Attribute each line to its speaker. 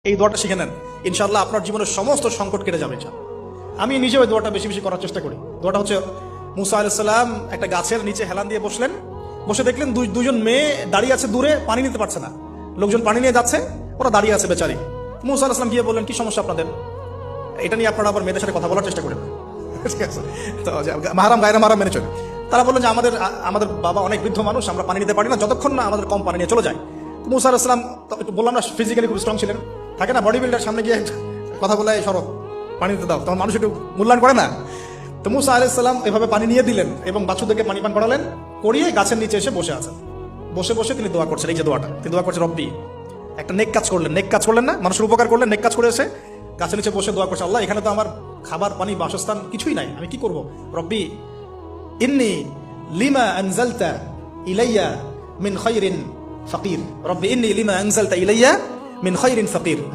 Speaker 1: এই দোয়াটা শিখে নেন, ইনশাআল্লাহ আপনার জীবনের সমস্ত সংকট কেটে যাবে। আমি নিজে ওই দোয়াটা বেশি বেশি করার চেষ্টা করি। দোয়াটা হচ্ছে, মুসা আলাইহিস সালাম একটা গাছের নিচে হেলান দিয়ে বসলেন, বসে দেখলেন দুজন মেয়ে দাঁড়িয়ে আছে দূরে, পানি নিতে পারছে না। লোকজন পানি নিয়ে যাচ্ছে, ওরা দাঁড়িয়ে আছে বেচারি। মুসা আলাইহিস সালাম গিয়ে বললেন, কি সমস্যা আপনাদের? এটা নিয়ে আপনারা আবার মেয়েদের সাথে কথা বলার চেষ্টা করেন, ঠিক আছে? তো মাহারাম গায়রা মাহারাম মেনে চলে। তারা বললেন যে আমাদের বাবা অনেক বৃদ্ধ মানুষ, আমরা পানি নিতে পারি না যতক্ষণ না আমাদের কম পানি নিয়ে চলে যায়। মুসা আলাইহিস সালাম একটু বললাম না, ফিজিক্যালি খুব স্ট্রং ছিলেন, থাকে না বডি বিল্ডার, সামনে গিয়ে কথা বলে সরব পানি দিতে দাও, তখন মানুষ একটু মূল্যায়ন করে না। তো মুসা আলাইহিস সালাম এভাবে পানি নিয়ে দিলেন এবং বাছুরদেরকে পানি পান করালেন, করিয়ে গাছের নিচে এসে বসে আছেন। বসে বসে তিনি দোয়া করছেন, এই যে দোয়াটা তিনি দোয়া করছেন, রব্বি, একটা নেক কাজ করলেন না, মানুষের উপকার করলেন, নেক কাজ করে এসে গাছের নিচে বসে দোয়া করছে, আল্লাহ এখানে তো আমার খাবার পানি বাসস্থান কিছুই নাই, আমি কি করব? রব্বি ইন্নী লিমা আনজালতা ইলাইয়া মিন খায়রিন ফাকির, রব্বি ইন্নী লিমা আনজালতা ইলাইয়া মিন খায়রিন ফাকির।